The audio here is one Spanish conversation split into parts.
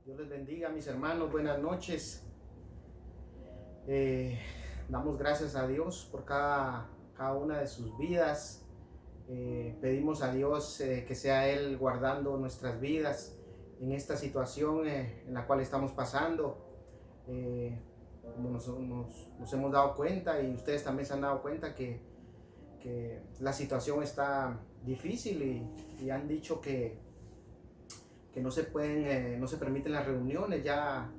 Dios les bendiga, mis hermanos. Buenas noches. Damos gracias a Dios por cada una de sus vidas. Pedimos a Dios que sea Él guardando nuestras vidas en esta situación en la cual estamos pasando. Como nos hemos dado cuenta, y ustedes también se han dado cuenta que la situación está difícil, y han dicho que no se pueden, no se permiten las reuniones ya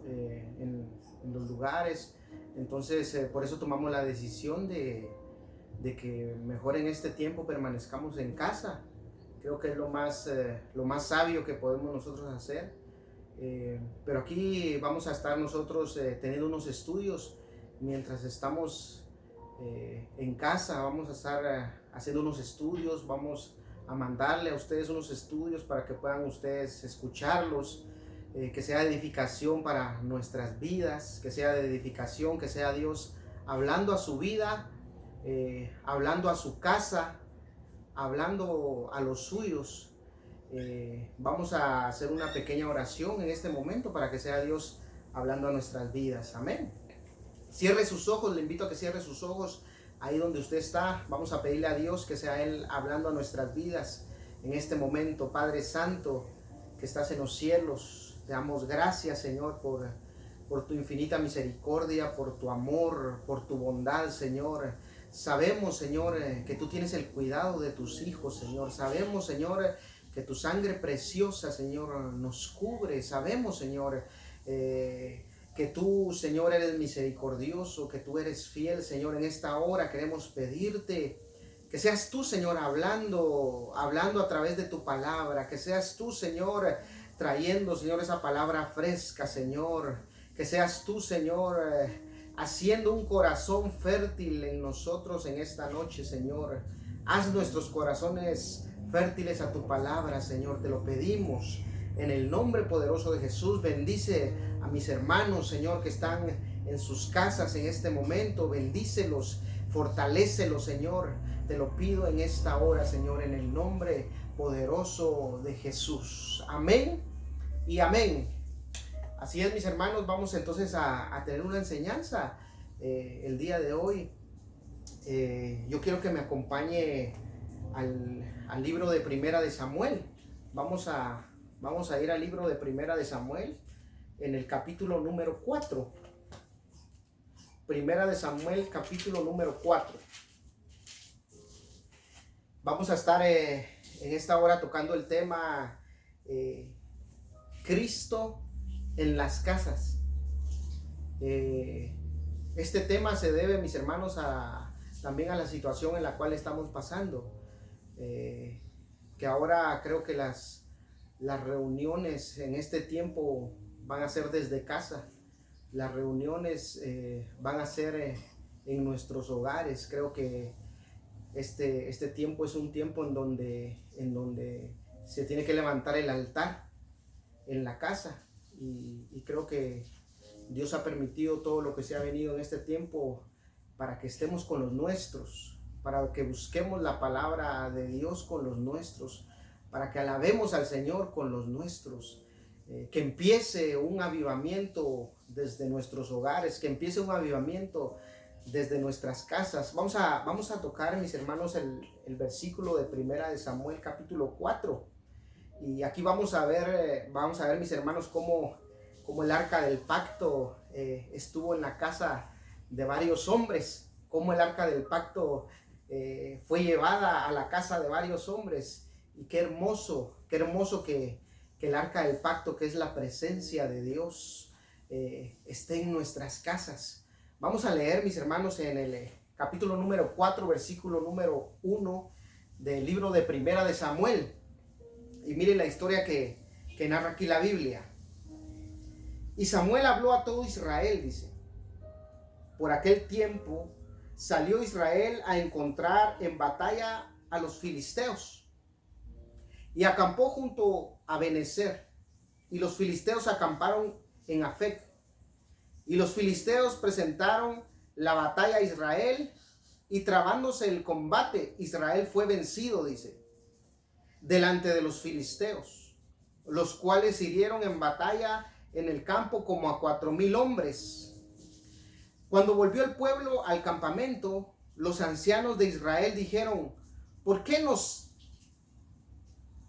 en los lugares. Entonces por eso tomamos la decisión de que mejor en este tiempo permanezcamos en casa. Creo que es lo más sabio que podemos nosotros hacer. Pero aquí vamos a estar nosotros teniendo unos estudios mientras estamos en casa. Vamos a estar haciendo unos estudios. Vamos a mandarle a ustedes unos estudios para que puedan ustedes escucharlos, que sea de edificación para nuestras vidas, que sea de edificación, que sea Dios hablando a su vida, hablando a su casa, hablando a los suyos. Vamos a hacer una pequeña oración en este momento para que sea Dios hablando a nuestras vidas. Amén. Cierre sus ojos, le invito a que cierre sus ojos ahí donde usted está. Vamos a pedirle a Dios que sea Él hablando a nuestras vidas en este momento. Padre Santo, que estás en los cielos, te damos gracias, Señor, por tu infinita misericordia, por tu amor, por tu bondad, Señor. Sabemos, Señor, que tú tienes el cuidado de tus hijos, Señor. Sabemos, Señor, que tu sangre preciosa, Señor, nos cubre. Sabemos, Señor, que tú, Señor, eres misericordioso, que tú eres fiel, Señor. En esta hora queremos pedirte que seas tú, Señor, hablando a través de tu palabra. Que seas tú, Señor, trayendo, Señor, esa palabra fresca, Señor. Que seas tú, Señor, haciendo un corazón fértil en nosotros en esta noche, Señor. Haz nuestros corazones fértiles a tu palabra, Señor. Te lo pedimos en el nombre poderoso de Jesús. Bendice a mis hermanos, Señor, que están en sus casas en este momento. Bendícelos, fortalécelos, Señor. Te lo pido en esta hora, Señor, en el nombre poderoso de Jesús. Amén y amén. Así es, mis hermanos. Vamos entonces a tener una enseñanza el día de hoy. Yo quiero que me acompañe al libro de Primera de Samuel. Vamos a ir al libro de Primera de Samuel en el capítulo número 4. Primera de Samuel, capítulo número 4. Vamos a estar en esta hora tocando el tema Cristo en las casas. Este tema se debe, mis hermanos, también a la situación en la cual estamos pasando. Que ahora creo que las reuniones en este tiempo van a ser desde casa. Las reuniones van a ser en nuestros hogares. Creo que este tiempo es un tiempo en donde se tiene que levantar el altar en la casa. Y creo que Dios ha permitido todo lo que se ha venido en este tiempo para que estemos con los nuestros, para que busquemos la palabra de Dios con los nuestros, para que alabemos al Señor con los nuestros, que empiece un avivamiento desde nuestros hogares, que empiece un avivamiento desde nuestras casas. Vamos a tocar, mis hermanos, el versículo de Primera de Samuel, capítulo 4. Y aquí vamos a ver, mis hermanos, cómo el arca del pacto estuvo en la casa de varios hombres, cómo el arca del pacto fue llevada a la casa de varios hombres. Y qué hermoso que el arca del pacto, que es la presencia de Dios, esté en nuestras casas. Vamos a leer, mis hermanos, en el capítulo número 4, versículo número 1 del libro de Primera de Samuel. Y miren la historia que narra aquí la Biblia. Y Samuel habló a todo Israel, dice. Por aquel tiempo salió Israel a encontrar en batalla a los filisteos y acampó junto a Benezer, y los filisteos acamparon en Afec. Y los filisteos presentaron la batalla a Israel, y trabándose el combate, Israel fue vencido, dice, delante de los filisteos. los cuales hirieron en batalla en el campo como a 4,000 hombres. Cuando volvió el pueblo al campamento, los ancianos de Israel dijeron: ¿por qué nos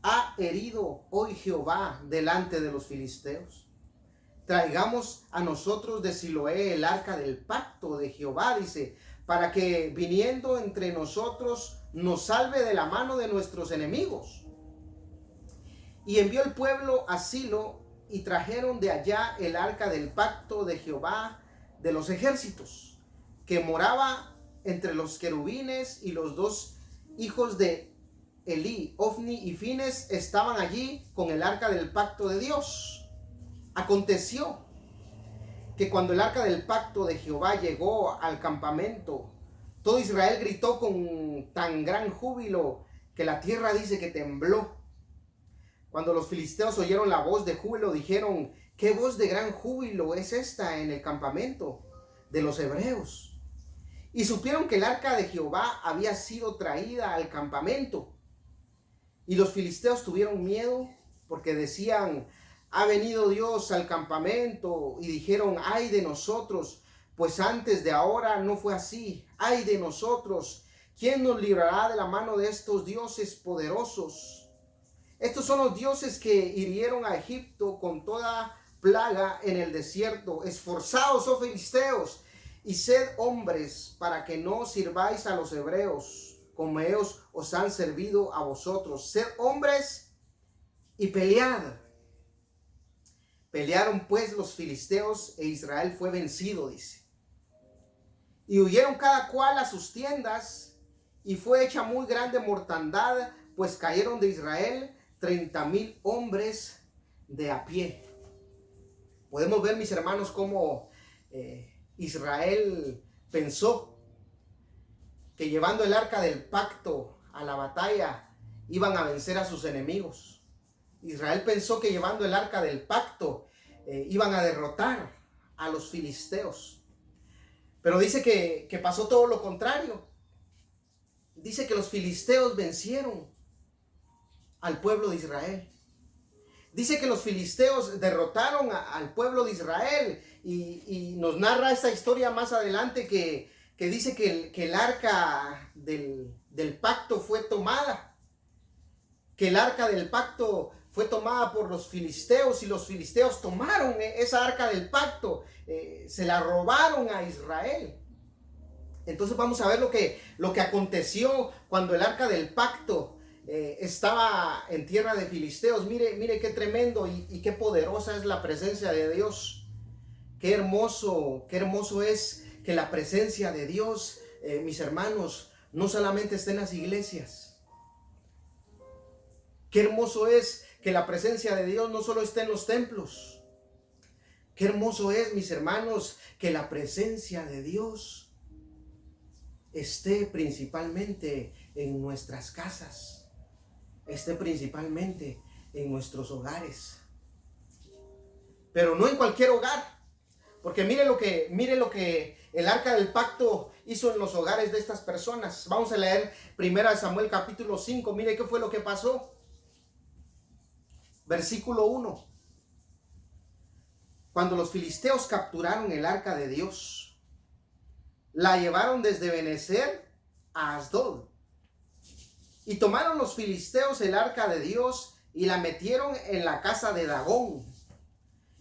ha herido hoy Jehová delante de los filisteos? Traigamos a nosotros de Siloé el arca del pacto de Jehová, dice, para que viniendo entre nosotros nos salve de la mano de nuestros enemigos. Y envió el pueblo a Silo y trajeron de allá el arca del pacto de Jehová de los ejércitos, que moraba entre los querubines, y los dos hijos de Elí, Ofni y Fines, estaban allí con el arca del pacto de Dios. Aconteció que cuando el arca del pacto de Jehová llegó al campamento, todo Israel gritó con tan gran júbilo que la tierra dice que tembló. Cuando los filisteos oyeron la voz de júbilo, dijeron: ¿qué voz de gran júbilo es esta en el campamento de los hebreos? Y supieron que el arca de Jehová había sido traída al campamento. Y los filisteos tuvieron miedo, porque decían: ha venido Dios al campamento. Y dijeron: ay de nosotros, pues antes de ahora no fue así. Ay de nosotros, ¿quién nos librará de la mano de estos dioses poderosos? Estos son los dioses que hirieron a Egipto con toda plaga en el desierto. Esforzaos, oh filisteos, y sed hombres, para que no sirváis a los hebreos, como ellos os han servido a vosotros. Sed hombres y pelead. Pelearon pues los filisteos, e Israel fue vencido, dice. Y huyeron cada cual a sus tiendas, y fue hecha muy grande mortandad, pues cayeron de Israel 30,000 hombres de a pie. Podemos ver, mis hermanos, cómo Israel pensó que llevando el arca del pacto a la batalla iban a vencer a sus enemigos. Israel pensó que llevando el arca del pacto iban a derrotar a los filisteos. Pero dice que pasó todo lo contrario. Dice que los filisteos vencieron al pueblo de Israel. Dice que los filisteos derrotaron al pueblo de Israel, y nos narra esta historia más adelante que dice que el arca del pacto fue tomada. Que el arca del pacto fue tomada por los filisteos, y los filisteos tomaron esa arca del pacto, se la robaron a Israel. Entonces vamos a ver lo que aconteció cuando el arca del pacto estaba en tierra de filisteos. Mire qué tremendo y qué poderosa es la presencia de Dios. Qué hermoso es que la presencia de Dios, mis hermanos, no solamente está en las iglesias. Qué hermoso es que la presencia de Dios no solo está en los templos. Qué hermoso es, mis hermanos, que la presencia de Dios esté principalmente en nuestras casas, esté principalmente en nuestros hogares. Pero no en cualquier hogar, porque mire lo que el arca del pacto hizo en los hogares de estas personas. Vamos a leer 1 Samuel capítulo 5. Mire qué fue lo que pasó. Versículo 1. Cuando los filisteos capturaron el arca de Dios, la llevaron desde Benecer a Asdod. Y tomaron los filisteos el arca de Dios y la metieron en la casa de Dagón.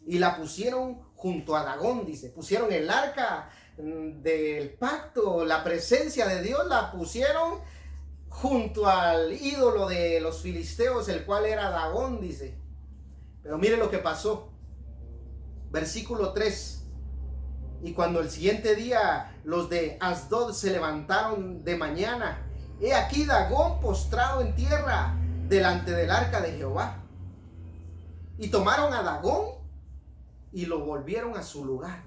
Y la pusieron junto a Dagón, dice. Pusieron el arca del pacto, la presencia de Dios, la pusieron junto al ídolo de los filisteos, el cual era Dagón, dice. Pero mire lo que pasó. Versículo 3. Y cuando el siguiente día los de Asdod se levantaron de mañana, he aquí Dagón postrado en tierra delante del arca de Jehová. Y tomaron a Dagón y lo volvieron a su lugar.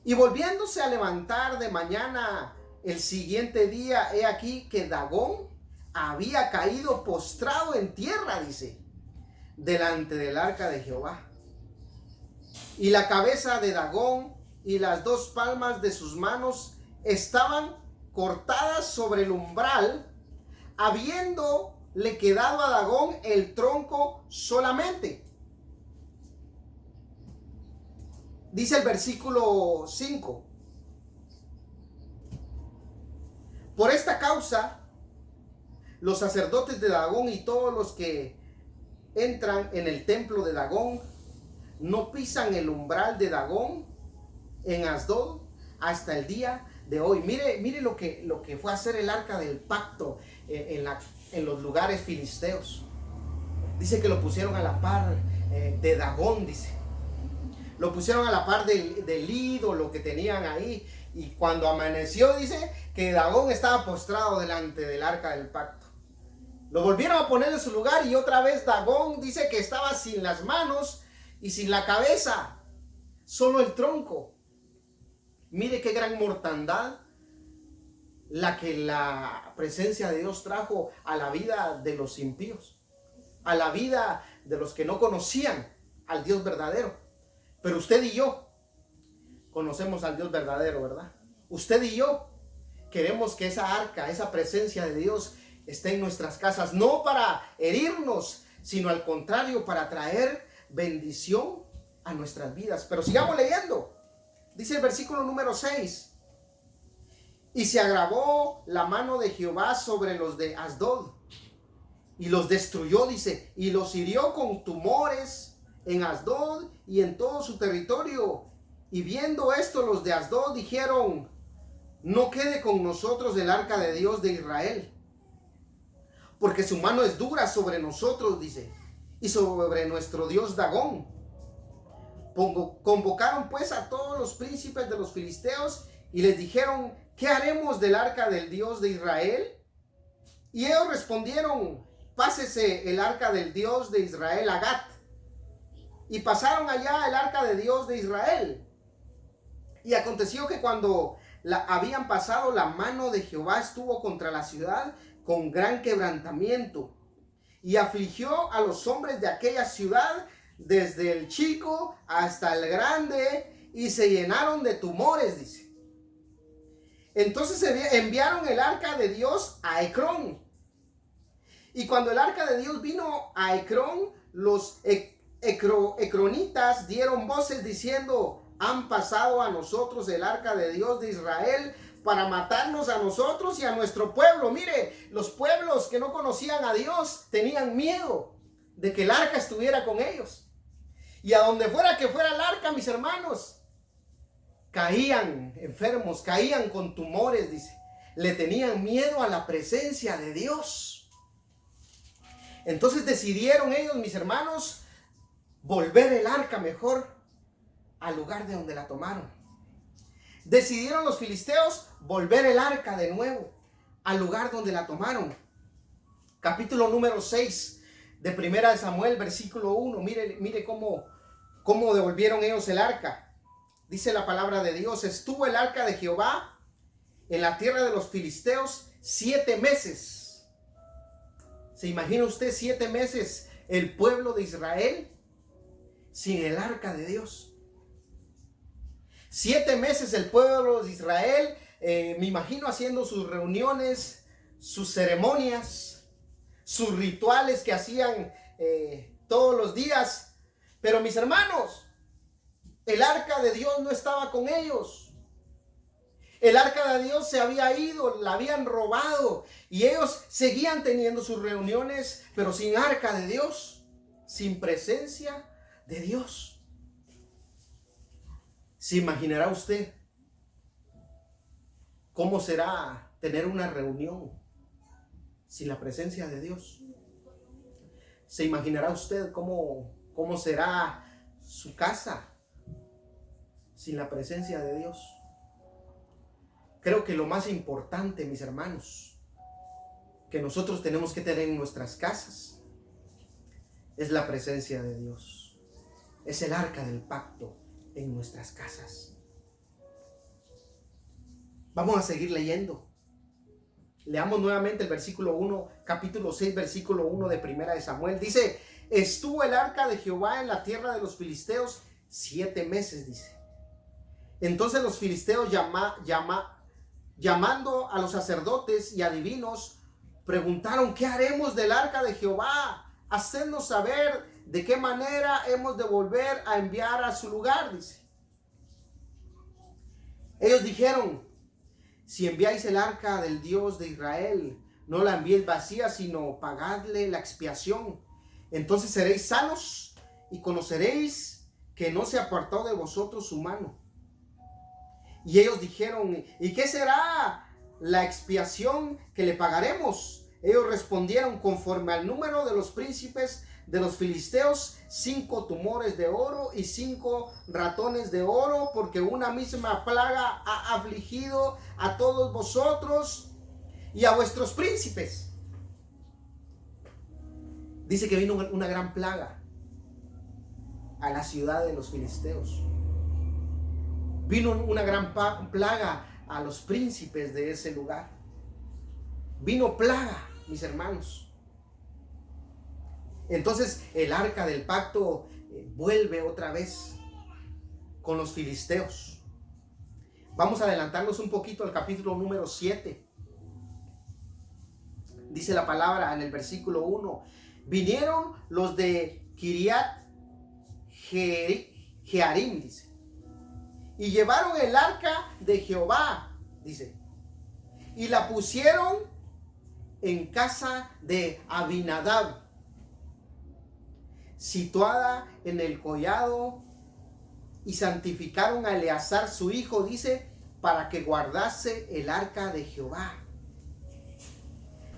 Y volviéndose a levantar de mañana el siguiente día, he aquí que Dagón había caído postrado en tierra, dice, delante del arca de Jehová. Y la cabeza de Dagón y las dos palmas de sus manos estaban cortadas sobre el umbral, habiendo le quedado a Dagón el tronco solamente. Dice el versículo 5. Por esta causa, los sacerdotes de Dagón y todos los que entran en el templo de Dagón no pisan el umbral de Dagón en Asdod hasta el día de hoy. Mire lo que fue a hacer el arca del pacto en los lugares filisteos. Dice que lo pusieron a la par de Dagón, dice. Lo pusieron a la par del ídolo que tenían ahí. Y cuando amaneció, dice que Dagón estaba postrado delante del arca del pacto. Lo volvieron a poner en su lugar y otra vez Dagón dice que estaba sin las manos y sin la cabeza, solo el tronco. Mire qué gran mortandad la que la presencia de Dios trajo a la vida de los impíos, a la vida de los que no conocían al Dios verdadero. Pero usted y yo conocemos al Dios verdadero, ¿verdad? Usted y yo queremos que esa arca, esa presencia de Dios esté en nuestras casas, no para herirnos, sino al contrario, para traer bendición a nuestras vidas. Pero sigamos leyendo. Dice el versículo número 6. Y se agravó la mano de Jehová sobre los de Asdod y los destruyó, dice, y los hirió con tumores en Asdod y en todo su territorio. Y viendo esto, los de Asdod dijeron: no quede con nosotros el arca de Dios de Israel, porque su mano es dura sobre nosotros, dice, y sobre nuestro Dios Dagón. Convocaron pues a todos los príncipes de los filisteos y les dijeron: ¿qué haremos del arca del Dios de Israel? Y ellos respondieron: pásese el arca del Dios de Israel a Gat. Y pasaron allá el arca de Dios de Israel. Y aconteció que cuando habían pasado, la mano de Jehová estuvo contra la ciudad con gran quebrantamiento, y afligió a los hombres de aquella ciudad, desde el chico hasta el grande, y se llenaron de tumores, dice. Entonces enviaron el arca de Dios a Ecrón. Y cuando el arca de Dios vino a Ecrón, los ecronitas dieron voces diciendo: han pasado a nosotros el arca de Dios de Israel para matarnos a nosotros y a nuestro pueblo. Mire, los pueblos que no conocían a Dios tenían miedo de que el arca estuviera con ellos. Y a donde fuera que fuera el arca, mis hermanos, caían enfermos, caían con tumores, dice. Le tenían miedo a la presencia de Dios. Entonces decidieron ellos, mis hermanos, volver el arca mejor al lugar de donde la tomaron. Decidieron los filisteos volver el arca de nuevo al lugar donde la tomaron. Capítulo número 6 de Primera de Samuel, versículo 1. Mire cómo devolvieron ellos el arca. Dice la palabra de Dios: estuvo el arca de Jehová en la tierra de los filisteos 7 meses. ¿Se imagina usted 7 meses el pueblo de Israel sin el arca de Dios? 7 meses el pueblo de Israel, me imagino haciendo sus reuniones, sus ceremonias, sus rituales que hacían todos los días. Pero mis hermanos, el arca de Dios no estaba con ellos. El arca de Dios se había ido, la habían robado, y ellos seguían teniendo sus reuniones, pero sin arca de Dios, sin presencia de Dios. ¿Se imaginará usted cómo será tener una reunión sin la presencia de Dios? ¿Se imaginará usted cómo será su casa sin la presencia de Dios? Creo que lo más importante, mis hermanos, que nosotros tenemos que tener en nuestras casas es la presencia de Dios. Es el arca del pacto en nuestras casas. Vamos a seguir leyendo. Leamos nuevamente el versículo 1, capítulo 6, versículo 1 de Primera de Samuel. Dice: estuvo el arca de Jehová en la tierra de los filisteos 7 meses, dice. Entonces los filisteos llamando a los sacerdotes y adivinos, preguntaron: ¿qué haremos del arca de Jehová? Hacednos saber de qué manera hemos de volver a enviar a su lugar, dice. Ellos dijeron: si enviáis el arca del Dios de Israel, no la enviéis vacía, sino pagadle la expiación. Entonces seréis sanos y conoceréis que no se apartó de vosotros su mano. Y ellos dijeron: ¿y qué será la expiación que le pagaremos? Ellos respondieron: conforme al número de los príncipes de los filisteos, 5 tumores de oro y 5 ratones de oro, porque una misma plaga ha afligido a todos vosotros y a vuestros príncipes. Dice que vino una gran plaga a la ciudad de los filisteos. Vino una gran plaga a los príncipes de ese lugar. Vino plaga, mis hermanos. Entonces el arca del pacto vuelve otra vez con los filisteos. Vamos a adelantarnos un poquito al capítulo número 7. Dice la palabra en el versículo 1: vinieron los de Kiriat Jearim, dice, y llevaron el arca de Jehová, dice, y la pusieron en casa de Abinadab, situada en el collado, y santificaron a Eleazar su hijo, dice, para que guardase el arca de Jehová.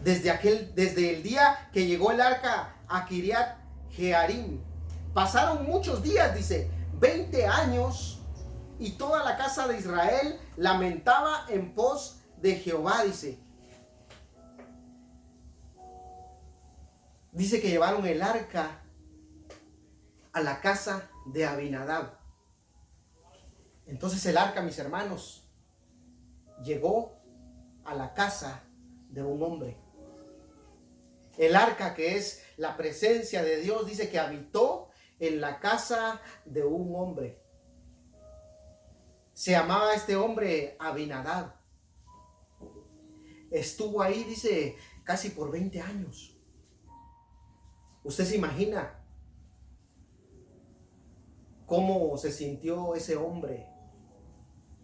Desde el día que llegó el arca a Kiriat Jearim, pasaron muchos días, dice, 20 años, y toda la casa de Israel lamentaba en pos de Jehová, dice. Dice que llevaron el arca a la casa de Abinadab. Entonces el arca, mis hermanos, llegó a la casa de un hombre. El arca, que es la presencia de Dios, dice que habitó en la casa de un hombre. Se llamaba este hombre Abinadab. Estuvo ahí, dice, casi por 20 años. ¿Usted se imagina cómo se sintió ese hombre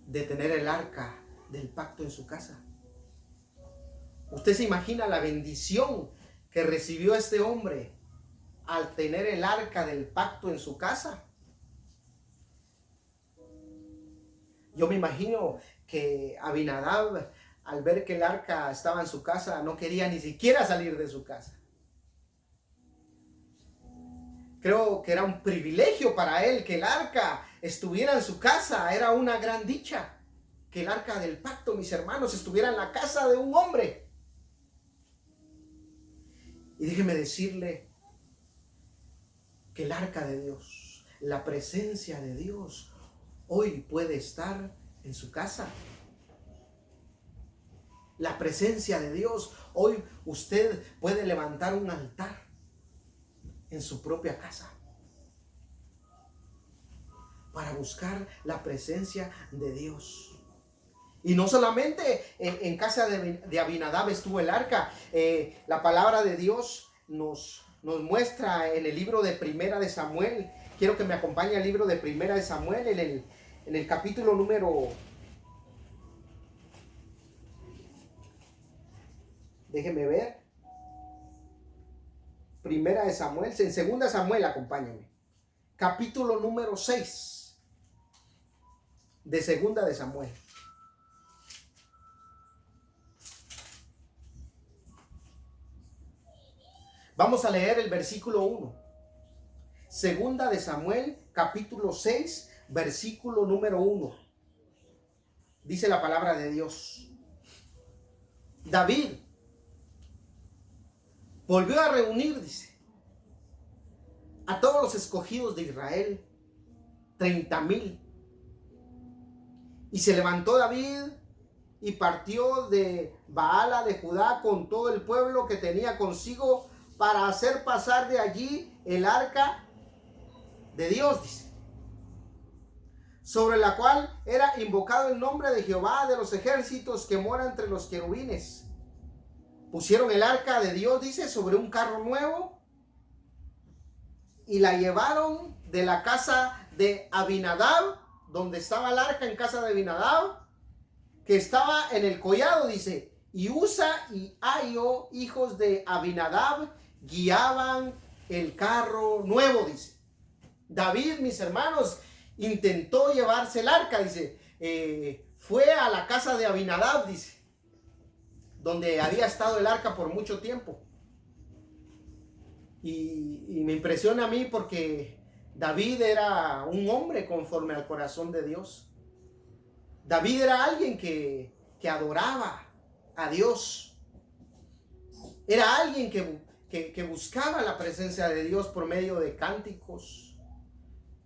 de tener el arca del pacto en su casa? ¿Usted se imagina la bendición que recibió este hombre al tener el arca del pacto en su casa? Yo me imagino que Abinadab, al ver que el arca estaba en su casa, no quería ni siquiera salir de su casa. Creo que era un privilegio para él que el arca estuviera en su casa. Era una gran dicha que el arca del pacto, mis hermanos, estuviera en la casa de un hombre. Y déjeme decirle que el arca de Dios, la presencia de Dios, hoy puede estar en su casa. La presencia de Dios, hoy usted puede levantar un altar en su propia casa para buscar la presencia de Dios. Y no solamente en casa de Abinadab estuvo el arca. La palabra de Dios nos muestra en el libro de Primera de Samuel. Quiero que me acompañe al libro de Primera de Samuel en el capítulo número... Déjeme ver. Primera de Samuel, en Segunda Samuel, acompáñame. Capítulo número 6 de Segunda de Samuel. Vamos a leer el versículo 1. Segunda de Samuel, capítulo 6, versículo número 1. Dice la palabra de Dios. David volvió a reunir, dice, a todos los escogidos de Israel, 30,000. Y se levantó David y partió de Baala de Judá con todo el pueblo que tenía consigo para hacer pasar de allí el arca de Dios, dice, sobre la cual era invocado el nombre de Jehová de los ejércitos que mora entre los querubines. Pusieron el arca de Dios, dice, sobre un carro nuevo y la llevaron de la casa de Abinadab, donde estaba el arca, en casa de Abinadab, que estaba en el collado, dice, y Usa y Ahio, hijos de Abinadab, guiaban el carro nuevo, dice. David, mis hermanos, intentó llevarse el arca, dice, fue a la casa de Abinadab, dice, donde había estado el arca por mucho tiempo. Y me impresiona a mí porque David era un hombre conforme al corazón de Dios. David era alguien que adoraba a Dios. Era alguien que buscaba la presencia de Dios por medio de cánticos,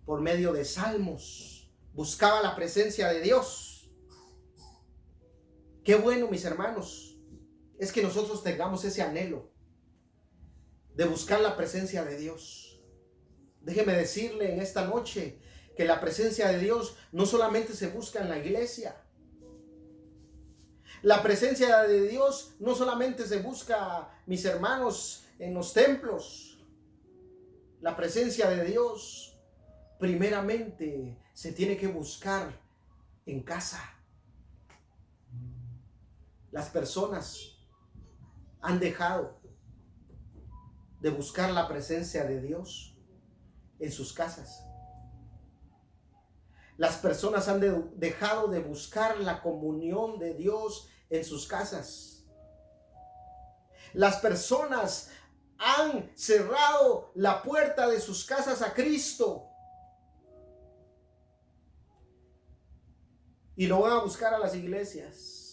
por medio de salmos. Buscaba la presencia de Dios. Qué bueno, mis hermanos, es que nosotros tengamos ese anhelo de buscar la presencia de Dios. Déjeme decirle en esta noche que la presencia de Dios no solamente se busca en la iglesia. La presencia de Dios no solamente se busca, mis hermanos, en los templos. La presencia de Dios primeramente se tiene que buscar en casa. Las personas han dejado de buscar la presencia de Dios en sus casas. Las personas han dejado de buscar la comunión de Dios en sus casas. Las personas han cerrado la puerta de sus casas a Cristo y lo van a buscar a las iglesias.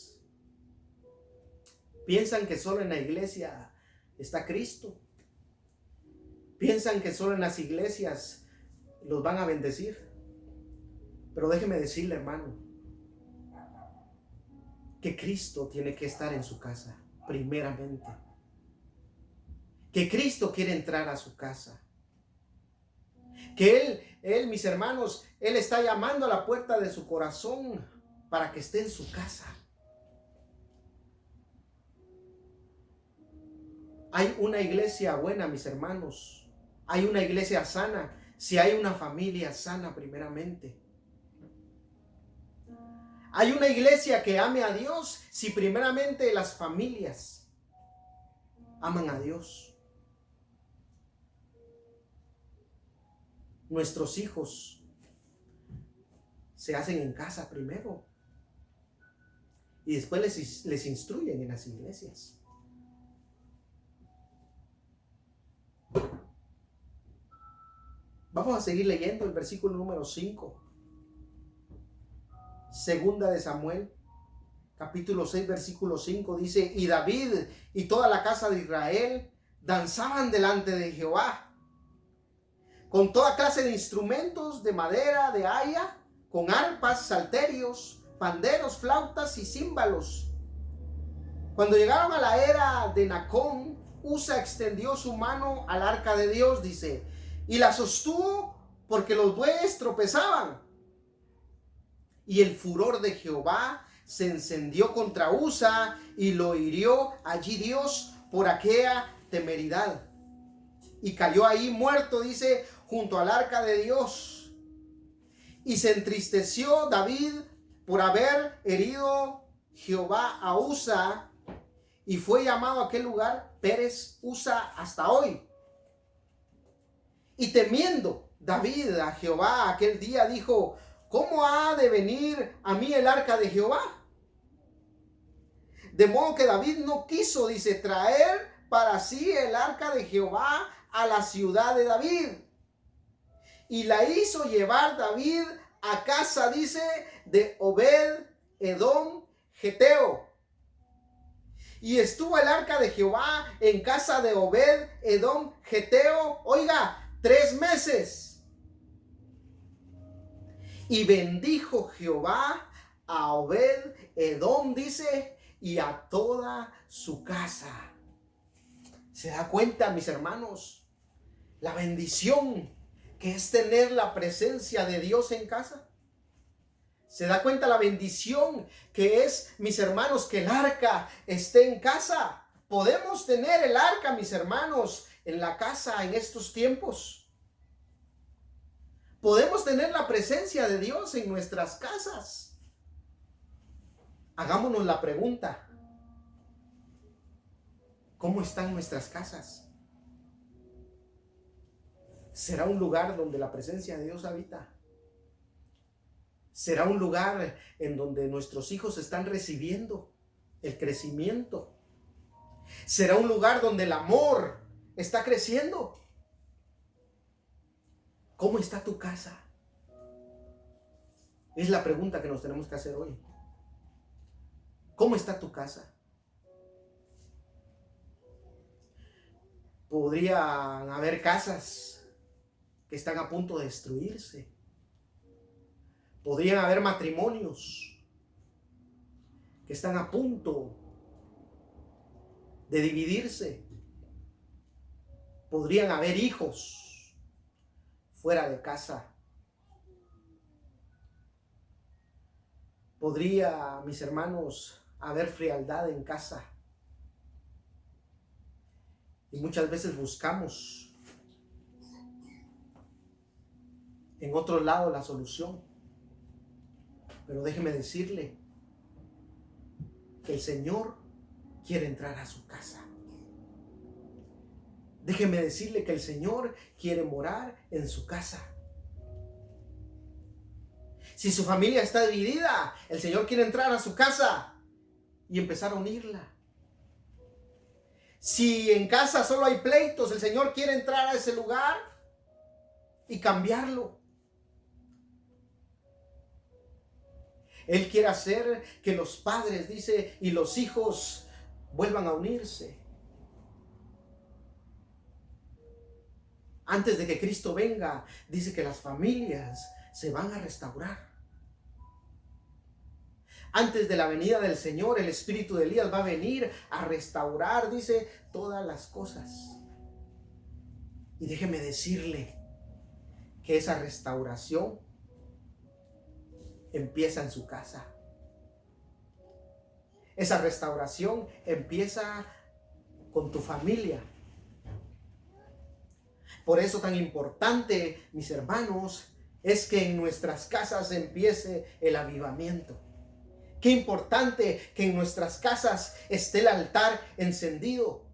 Piensan que solo en la iglesia está Cristo. Piensan que solo en las iglesias los van a bendecir. Pero déjeme decirle, hermano, que Cristo tiene que estar en su casa, primeramente. Que Cristo quiere entrar a su casa. Que Él, mis hermanos, Él está llamando a la puerta de su corazón para que esté en su casa. Hay una iglesia buena, mis hermanos. Hay una iglesia sana si hay una familia sana primeramente. Hay una iglesia que ame a Dios si primeramente las familias aman a Dios. Nuestros hijos se hacen en casa primero y después les instruyen en las iglesias. Vamos a seguir leyendo el versículo número 5. Segunda de Samuel, capítulo 6, versículo 5, dice: y David y toda la casa de Israel danzaban delante de Jehová con toda clase de instrumentos de madera, de haya, con arpas, salterios, panderos, flautas y címbalos. Cuando llegaron a la era de Nacón, Usa extendió su mano al arca de Dios, dice, y la sostuvo porque los bueyes tropezaban. Y el furor de Jehová se encendió contra Usa y lo hirió allí Dios por aquella temeridad. Y cayó ahí muerto, dice, junto al arca de Dios. Y se entristeció David por haber herido Jehová a Usa, y fue llamado a aquel lugar Pérez Usa hasta hoy. Y temiendo David a Jehová aquel día, dijo: ¿cómo ha de venir a mí el arca de Jehová? De modo que David no quiso, dice, traer para sí el arca de Jehová a la ciudad de David. Y la hizo llevar David a casa, dice, de Obed Edom Geteo. Y estuvo el arca de Jehová en casa de Obed Edom Geteo, oiga, 3 meses. Y bendijo Jehová a Obed Edom, dice, y a toda su casa. ¿Se da cuenta, mis hermanos, la bendición que es tener la presencia de Dios en casa? ¿Se da cuenta la bendición que es, mis hermanos, que el arca esté en casa? ¿Podemos tener el arca, mis hermanos, en la casa en estos tiempos? ¿Podemos tener la presencia de Dios en nuestras casas? Hagámonos la pregunta: ¿cómo están nuestras casas? ¿Será un lugar donde la presencia de Dios habita? ¿Será un lugar en donde nuestros hijos están recibiendo el crecimiento? ¿Será un lugar donde el amor está creciendo? ¿Cómo está tu casa? Es la pregunta que nos tenemos que hacer hoy. ¿Cómo está tu casa? Podrían haber casas que están a punto de destruirse. Podrían haber matrimonios que están a punto de dividirse. Podrían haber hijos fuera de casa. Podría, mis hermanos, haber frialdad en casa. Y muchas veces buscamos en otro lado la solución. Pero déjeme decirle que el Señor quiere entrar a su casa. Déjeme decirle que el Señor quiere morar en su casa. Si su familia está dividida, el Señor quiere entrar a su casa y empezar a unirla. Si en casa solo hay pleitos, el Señor quiere entrar a ese lugar y cambiarlo. Él quiere hacer que los padres, dice, y los hijos vuelvan a unirse. Antes de que Cristo venga, dice que las familias se van a restaurar. Antes de la venida del Señor, el espíritu de Elías va a venir a restaurar, dice, todas las cosas. Y déjeme decirle que esa restauración empieza en su casa. Esa restauración empieza con tu familia. Por eso tan importante, mis hermanos, es que en nuestras casas empiece el avivamiento. Qué importante que en nuestras casas esté el altar encendido.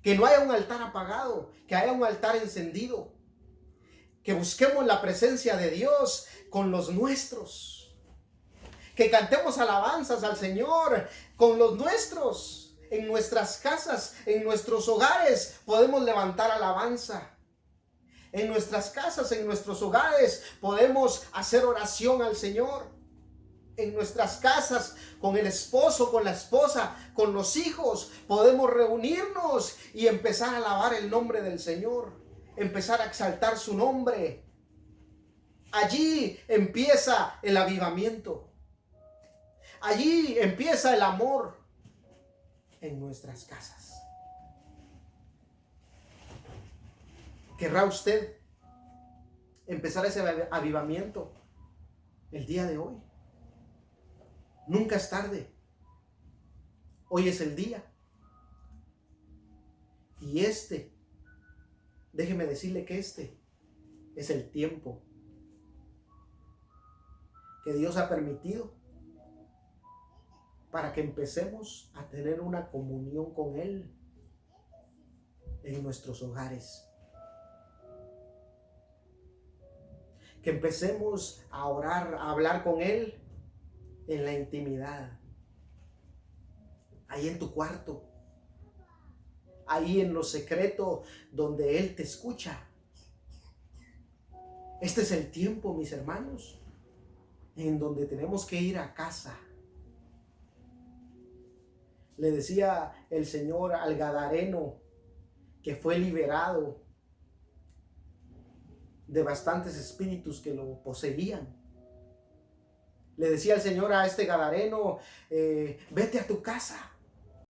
Que no haya un altar apagado, que haya un altar encendido. Que busquemos la presencia de Dios con los nuestros. Que cantemos alabanzas al Señor con los nuestros. En nuestras casas, en nuestros hogares podemos levantar alabanza. En nuestras casas, en nuestros hogares podemos hacer oración al Señor. En nuestras casas, con el esposo, con la esposa, con los hijos, podemos reunirnos y empezar a alabar el nombre del Señor. Empezar a exaltar su nombre. Allí empieza el avivamiento. Allí empieza el amor en nuestras casas. ¿Querrá usted empezar ese avivamiento el día de hoy? Nunca es tarde. Hoy es el día. Y déjeme decirle que este es el tiempo que Dios ha permitido para que empecemos a tener una comunión con Él en nuestros hogares. Que empecemos a orar, a hablar con Él en la intimidad. Ahí en tu cuarto. Ahí en lo secreto donde Él te escucha. Este es el tiempo, mis hermanos, en donde tenemos que ir a casa. Le decía el Señor al gadareno que fue liberado de bastantes espíritus que lo poseían. Le decía el Señor a este gadareno, vete a tu casa.